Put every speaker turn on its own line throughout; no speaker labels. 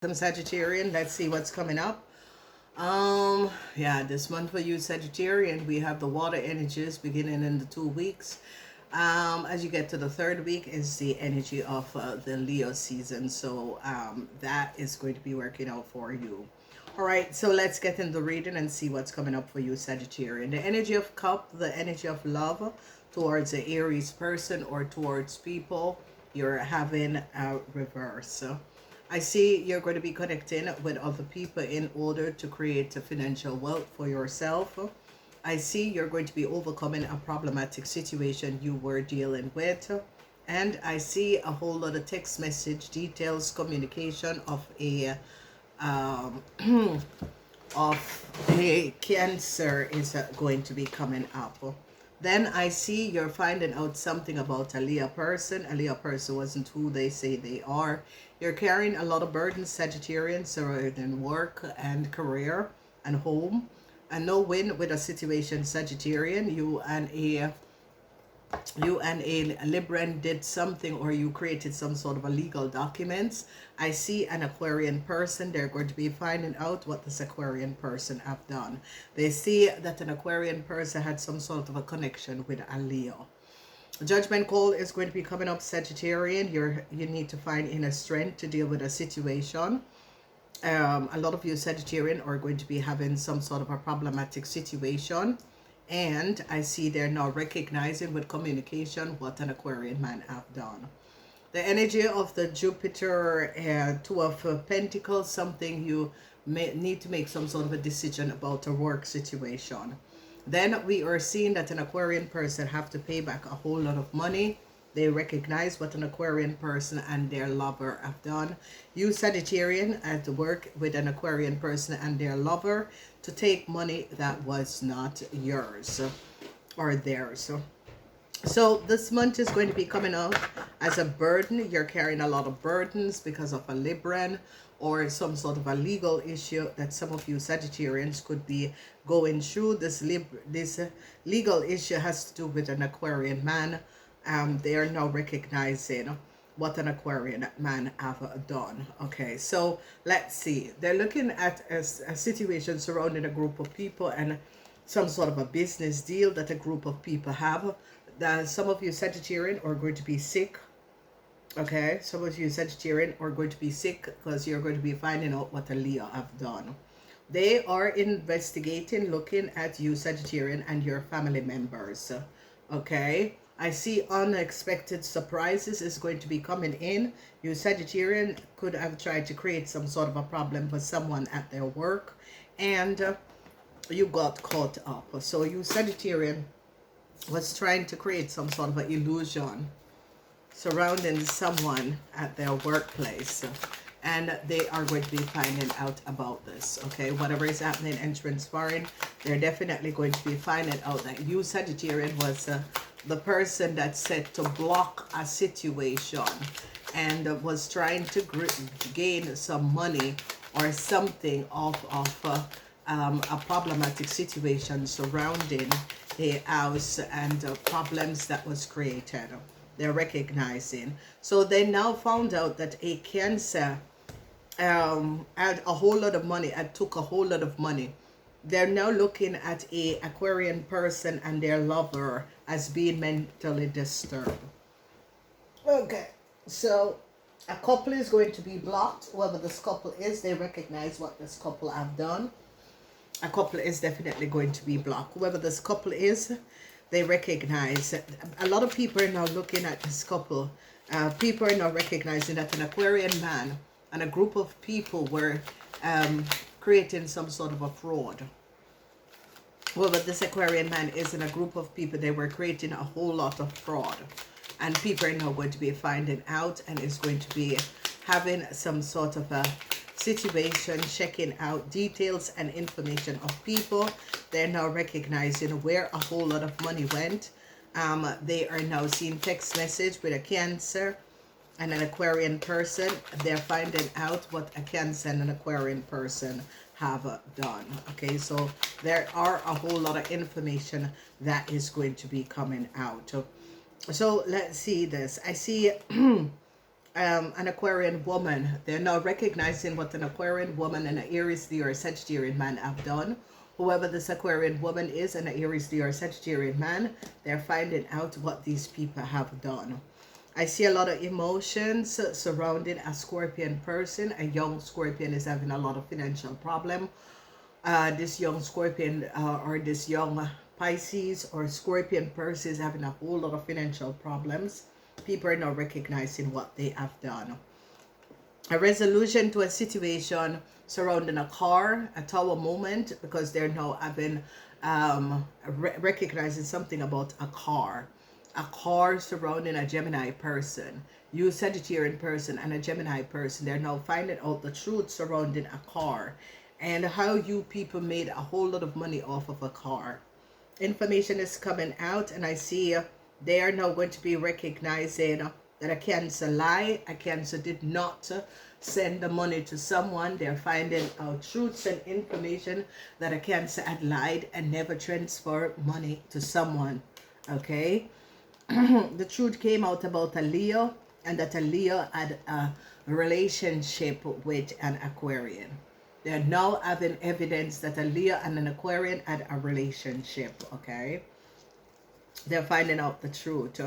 Some Sagittarian, let's see what's coming up. Yeah, this month for you Sagittarian, we have the water energies beginning in the 2 weeks. As you get to the third week is the energy of the Leo season, so that is going to be working out for you. All right, so let's get in the reading and see what's coming up for you Sagittarian. The energy of cup, the energy of love towards the Aries person or towards people, you're having a reverse. I see you're going to be connecting with other people in order to create a financial wealth for yourself. I see you're going to be overcoming a problematic situation you were dealing with. And I see a whole lot of text message details, communication of a of a Cancer is going to be coming up. Then I see you're finding out something about a Leo person. A Leo person wasn't who they say they are. You're carrying a lot of burdens, Sagittarian, surrounding work and career and home. And no win with a situation, Sagittarian. You and a Libran did something, or you created some sort of a legal documents. I see an Aquarian person. They're going to be finding out what this Aquarian person have done. They see that an Aquarian person had some sort of a connection with a Leo. Judgment call is going to be coming up, Sagittarian. You need to find inner strength to deal with a situation. A lot of you Sagittarian are going to be having some sort of a problematic situation. And I see they're now recognizing with communication what an Aquarian man have done. The energy of the Jupiter, Two of Pentacles, something you may need to make some sort of a decision about a work situation. Then we are seeing that an Aquarian person have to pay back a whole lot of money. They recognize what an Aquarian person and their lover have done. You Sagittarian at work with an Aquarian person and their lover to take money that was not yours or theirs. So this month is going to be coming out as a burden. You're carrying a lot of burdens because of a Libran or some sort of a legal issue that some of you Sagittarians could be going through. This legal issue has to do with an Aquarian man. They are now recognizing what an Aquarian man have done. Okay, so let's see. They're looking at a situation surrounding a group of people and some sort of a business deal that a group of people have. That some of you Sagittarian are going to be sick. Okay, some of you Sagittarian are going to be sick because you're going to be finding out what a Leo have done. They are investigating, looking at you Sagittarian and your family members. Okay, I see unexpected surprises is going to be coming in. You Sagittarian could have tried to create some sort of a problem for someone at their work, and you got caught up. So you Sagittarian was trying to create some sort of an illusion surrounding someone at their workplace, and they are going to be finding out about this. Okay, whatever is happening and transpiring, they're definitely going to be finding out that you Sagittarian was the person that said to block a situation and was trying to gain some money or something off of a problematic situation surrounding a house and problems that was created. They're recognizing. So they now found out that a Cancer had a whole lot of money and took a whole lot of money. They're now looking at a Aquarian person and their lover as being mentally disturbed. Okay, so a couple is going to be blocked. Whoever this couple is, they recognize what this couple have done. A couple is definitely going to be blocked. Whoever this couple is, they recognize. A lot of people are now looking at this couple. People are now recognizing that an Aquarian man and a group of people were creating some sort of a fraud. Whoever this Aquarian man is in a group of people, they were creating a whole lot of fraud. And people are now going to be finding out and is going to be having some sort of a situation, checking out details and information of people. They're now recognizing where a whole lot of money went. They are now seeing text message with a Cancer and an Aquarian person. They're finding out what a Cancer and an Aquarian person have done. Okay, so there are a whole lot of information that is going to be coming out. So let's see this. I see an Aquarian woman. They're now recognizing what an Aquarian woman and an Aries, Leo, or Sagittarian man have done. Whoever this Aquarian woman is, and an Aries, Leo, or Sagittarian man, they're finding out what these people have done. I see a lot of emotions surrounding a Scorpion person. A young Scorpion is having a lot of financial problem. This young Scorpion or this young Pisces or Scorpion person is having a whole lot of financial problems. People are now recognizing what they have done. A resolution to a situation surrounding a car, a Tower moment, because they're now having recognizing something about a car surrounding a Gemini person. You Sagittarian person and a Gemini person, they're now finding out the truth surrounding a car and how you people made a whole lot of money off of a car. Information is coming out, and I see they are now going to be recognizing that a Cancer lie. A Cancer did not send the money to someone. They're finding out truths and information that a Cancer had lied and never transferred money to someone. Okay. The truth came out about a Leo, and that a Leo had a relationship with an Aquarian. They're now having evidence that a Leo and an Aquarian had a relationship. Okay. They're finding out the truth.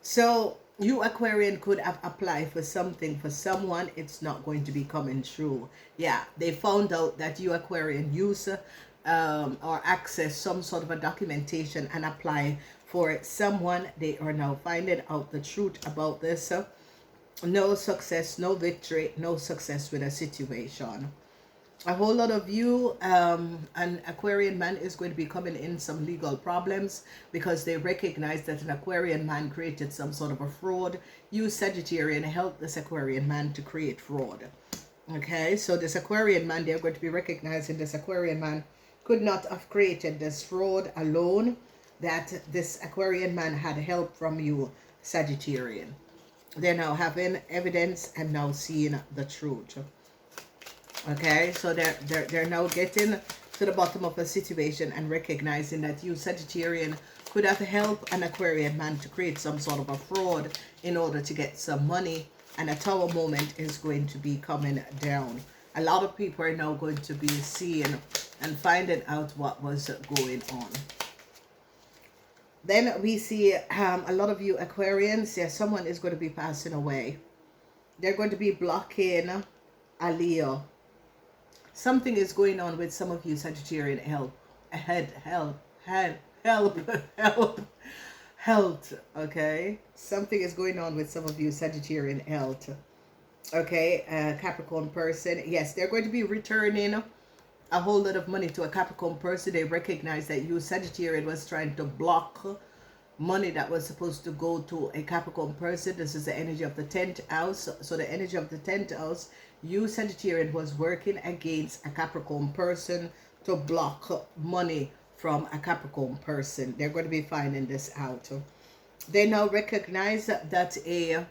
So you Aquarian could have applied for something for someone. It's not going to be coming true. Yeah, they found out that you Aquarian use or access some sort of a documentation and apply for someone. They are now finding out the truth about this. No success, no victory, no success with a situation. A whole lot of you, an Aquarian man is going to be coming in some legal problems because they recognize that an Aquarian man created some sort of a fraud. You Sagittarian helped this Aquarian man to create fraud. Okay, so this Aquarian man, they're going to be recognizing this Aquarian man could not have created this fraud alone, that this Aquarian man had help from you Sagittarian. They're now having evidence and now seeing the truth. Okay, so they're now getting to the bottom of a situation and recognizing that you Sagittarian could have helped an Aquarian man to create some sort of a fraud in order to get some money, and a Tower moment is going to be coming down. A lot of people are now going to be seeing and finding out what was going on. Then we see a lot of you Aquarians, yeah, someone is going to be passing away. They're going to be blocking a Leo. Something is going on with some of you Sagittarian health, okay? Something is going on with some of you Sagittarian health, okay? Capricorn person, yes, they're going to be returning a whole lot of money to a Capricorn person. They recognize that you Sagittarian was trying to block money that was supposed to go to a Capricorn person. This is the energy of the 10th house. So the energy of the 10th house, you Sagittarian was working against a Capricorn person to block money from a Capricorn person. They're going to be finding this out. They now recognize that an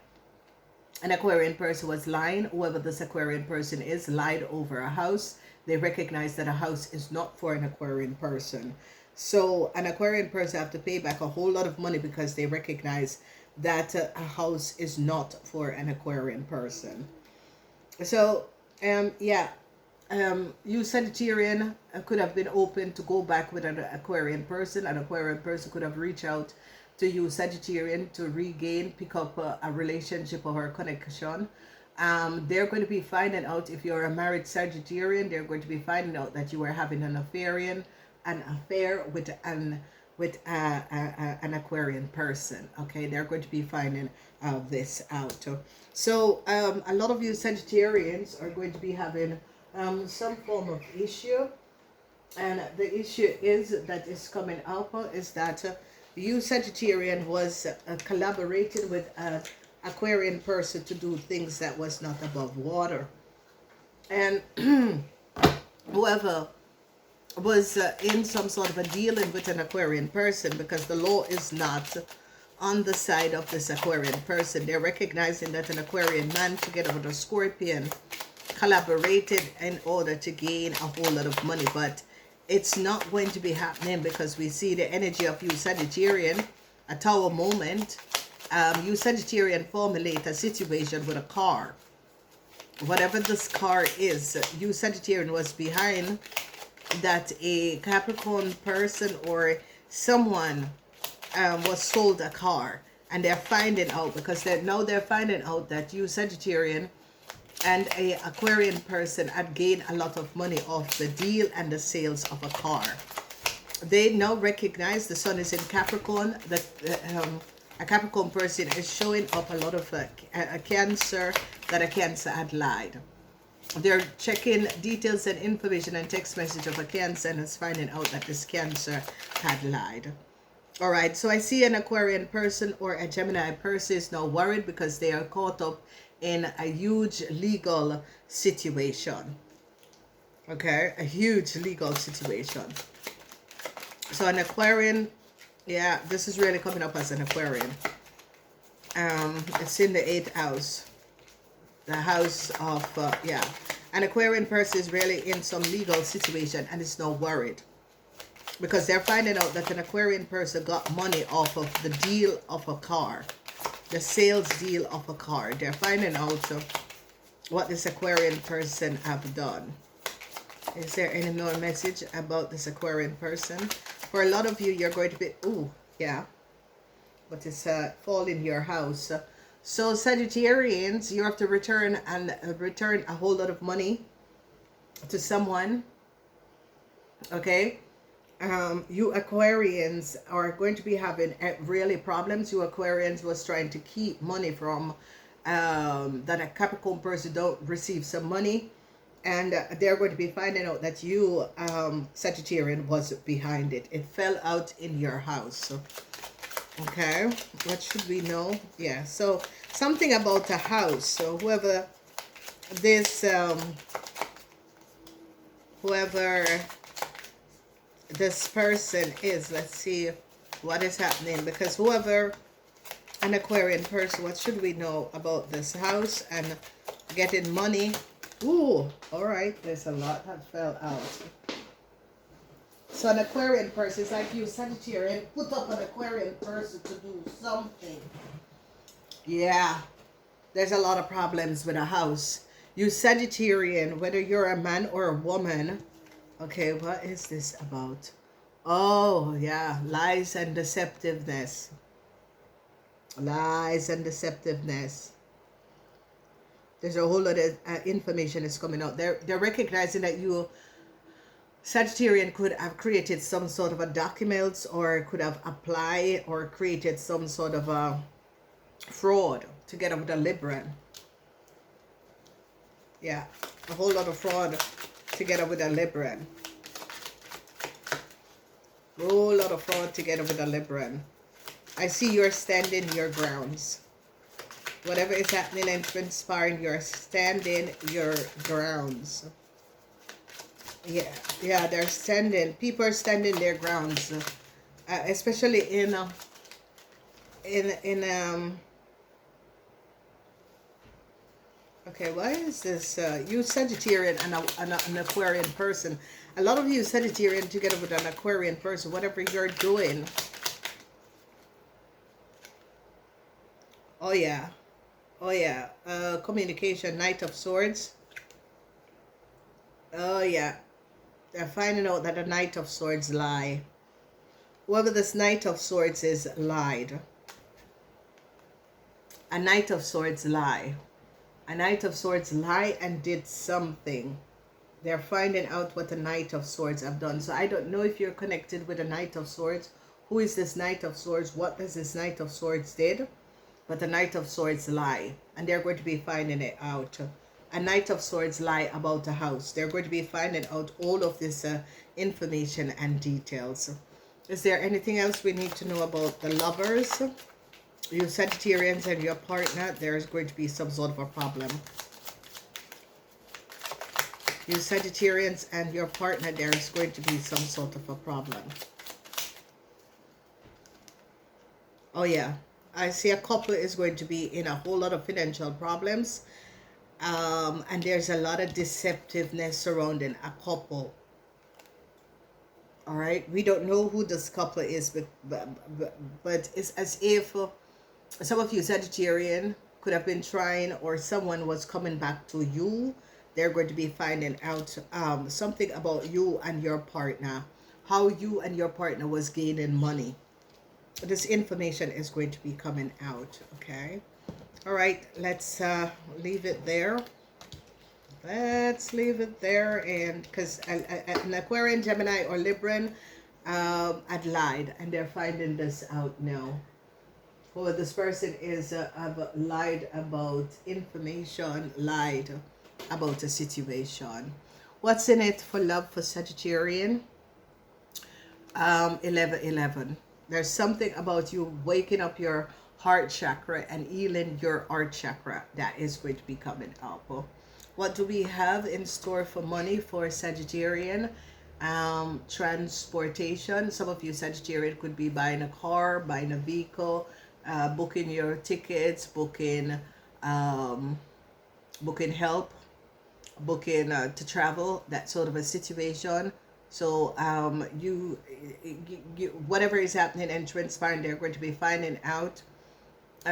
Aquarian person was lying. Whoever this Aquarian person is lied over a house. They recognize that a house is not for an Aquarian person. So an Aquarian person have to pay back a whole lot of money because they recognize that a house is not for an Aquarian person. So, you Sagittarian could have been open to go back with an Aquarian person. An Aquarian person could have reached out to you Sagittarian to pick up a relationship or a connection. They're going to be finding out, if you're a married Sagittarian, they're going to be finding out that you are having an affair with an Aquarian person. Okay, they're going to be finding this out. So a lot of you Sagittarians are going to be having some form of issue, and the issue is coming up is that you Sagittarian was collaborating with Aquarian person to do things that was not above water, and whoever was in some sort of a dealing with an Aquarian person, because the law is not on the side of this Aquarian person. They're recognizing that an Aquarian man together with a Scorpion collaborated in order to gain a whole lot of money, but it's not going to be happening because we see the energy of you Sagittarian, a Tower moment, you Sagittarian formulate a situation with a car. Whatever this car is, you Sagittarian was behind that. A Capricorn person or someone was sold a car, and they're finding out, because they're finding out that you Sagittarian and a Aquarian person had gained a lot of money off the deal and the sales of a car. They now recognize the sun is in Capricorn, that a Capricorn person is showing up a lot of a Cancer, that a Cancer had lied. They're checking details and information and text message of a Cancer and is finding out that this Cancer had lied. All right, so I see an Aquarian person or a Gemini person is now worried because they are caught up in a huge legal situation. Okay, a huge legal situation. So an Aquarian, yeah, this is really coming up as an Aquarian. It's in the 8th house. The house of, yeah. An Aquarian person is really in some legal situation and is now worried, because they're finding out that an Aquarian person got money off of the deal of a car. The sales deal of a car. They're finding out what this Aquarian person have done. Is there any more message about this Aquarian person? For a lot of you, you're going to be, ooh, yeah, but it's fall in your house. So Sagittarians, you have to return a whole lot of money to someone. Okay, you Aquarians are going to be having really problems. You Aquarians was trying to keep money from that a Capricorn person don't receive some money. And they're going to be finding out that you, Sagittarian, was behind it. It fell out in your house. Okay, what should we know? Yeah, so something about a house. So whoever this, whoever this person is, let's see what is happening. Because whoever an Aquarian person, what should we know about this house and getting money? Ooh, all right, there's a lot that fell out. So an Aquarian person is like you, Sagittarian, put up an Aquarian person to do something. Yeah, there's a lot of problems with a house. You Sagittarian, whether you're a man or a woman. Okay, what is this about? Oh, yeah, lies and deceptiveness. Lies and deceptiveness. There's a whole lot of information is coming out. They're recognizing that you, Sagittarian, could have created some sort of a documents, or could have applied or created some sort of a fraud together with a Libran. Yeah, a whole lot of fraud together with a Libran. A whole lot of fraud together with a Libran. I see you're standing your grounds. Whatever is happening and transpiring, you're standing your grounds. Yeah, they're standing. People are standing their grounds, especially in okay, why is this you Sagittarian and an Aquarian person? A lot of you Sagittarian together with an Aquarian person, whatever you're doing. Oh yeah. Oh yeah, communication, Knight of Swords. Oh yeah, they're finding out that the Knight of Swords lie. Whoever this Knight of Swords is lied. A Knight of Swords lie. A Knight of Swords lie and did something. They're finding out what the Knight of Swords have done. So I don't know if you're connected with a Knight of Swords. Who is this Knight of Swords? What does this Knight of Swords did? But the Knight of Swords lie, and they're going to be finding it out. A Knight of Swords lie about a house. They're going to be finding out all of this information and details. Is there anything else we need to know about the lovers? You Sagittarians and your partner, there's going to be some sort of a problem. You Sagittarians and your partner, there's going to be some sort of a problem. Oh yeah. I see a couple is going to be in a whole lot of financial problems. And there's a lot of deceptiveness surrounding a couple. All right. We don't know who this couple is, but it's as if Some of you Sagittarian could have been trying, or someone was coming back to you. They're going to be finding out something about you and your partner, how you and your partner was gaining money. This information is going to be coming out. Okay, all right, let's leave it there. Let's leave it there. And because an Aquarian, Gemini, or Libran had lied, and they're finding this out now. Oh, this person is have lied about information, lied about a situation. What's in it for love for Sagittarian? 11. There's something about you waking up your heart chakra and healing your heart chakra that is going to be coming up. What do we have in store for money for Sagittarian? Transportation. Some of you Sagittarian could be buying a car, buying a vehicle, booking your tickets, booking help, booking to travel, that sort of a situation. So you whatever is happening and transpiring, they're going to be finding out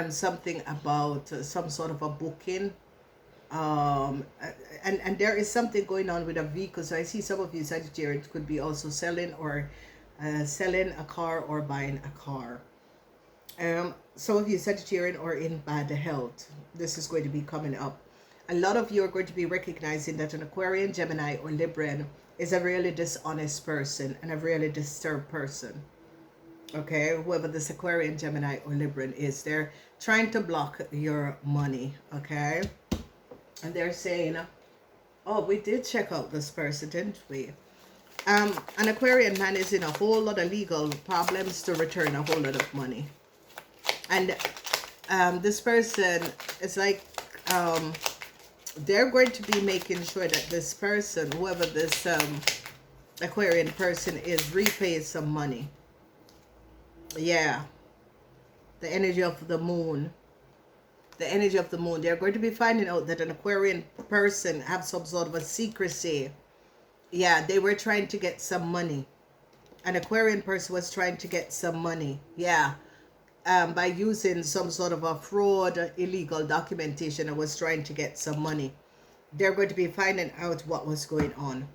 something about some sort of a booking. And there is something going on with a vehicle. So I see some of you Sagittarians could be also selling or selling a car or buying a car. Some of you Sagittarian are in bad health. This is going to be coming up. A lot of you are going to be recognizing that an Aquarian, Gemini, or Libran is a really dishonest person and a really disturbed person. Okay, whoever this Aquarian, Gemini, or Libran is, they're trying to block your money. Okay, and they're saying, oh, we did check out this person, didn't we? An Aquarian man is in a whole lot of legal problems to return a whole lot of money. And this person is like, they're going to be making sure that this person, whoever this Aquarian person is, repays some money. Yeah. The energy of the moon. The energy of the moon. They're going to be finding out that an Aquarian person have some sort of a secrecy. Yeah, they were trying to get some money. An Aquarian person was trying to get some money. Yeah. By using some sort of a fraud, illegal documentation, and was trying to get some money. They're going to be finding out what was going on.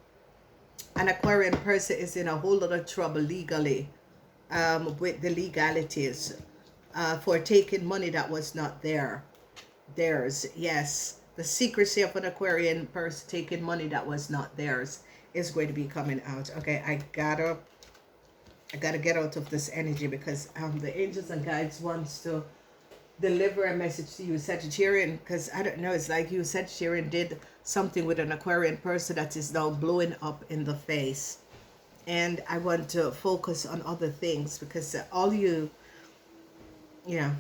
An Aquarian person is in a whole lot of trouble legally, with the legalities, for taking money that was not theirs. Yes, the secrecy of an Aquarian person taking money that was not theirs is going to be coming out. Okay, I gotta get out of this energy because the angels and guides wants to deliver a message to you Sagittarian, because I don't know, it's like you Sagittarian did something with an Aquarian person that is now blowing up in the face, and I want to focus on other things because all you know,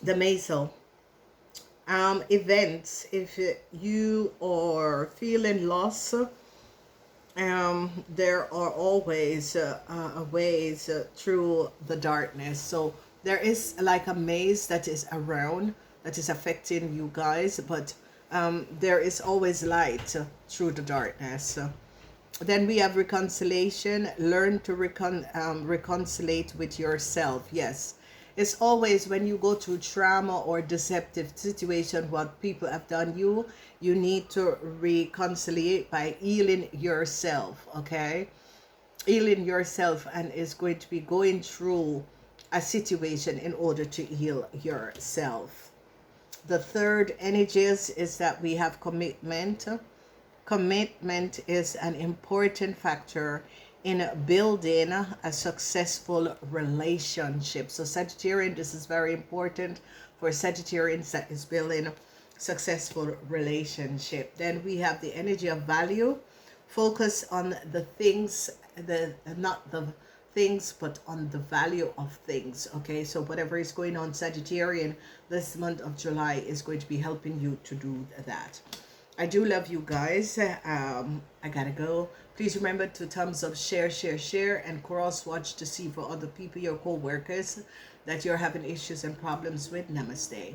the Mazel events, if you are feeling lost, there are always ways through the darkness. So there is like a maze that is around, that is affecting you guys, but there is always light through the darkness. Then we have reconciliation. Learn to reconciliate with yourself. Yes, it's always when you go through trauma or deceptive situation, what people have done you need to reconcile by healing yourself. Okay, healing yourself, and is going to be going through a situation in order to heal yourself. The third energies is that we have commitment. Commitment is an important factor in building a successful relationship. So Sagittarian, this is very important for Sagittarians that is building successful relationship. Then we have the energy of value. Focus on the things, not the things, but on the value of things. Okay, so whatever is going on Sagittarian this month of July is going to be helping you to do that. I do love you guys. I gotta go. Please remember to thumbs up, share, and cross watch to see for other people, your co-workers, that you're having issues and problems with. Namaste.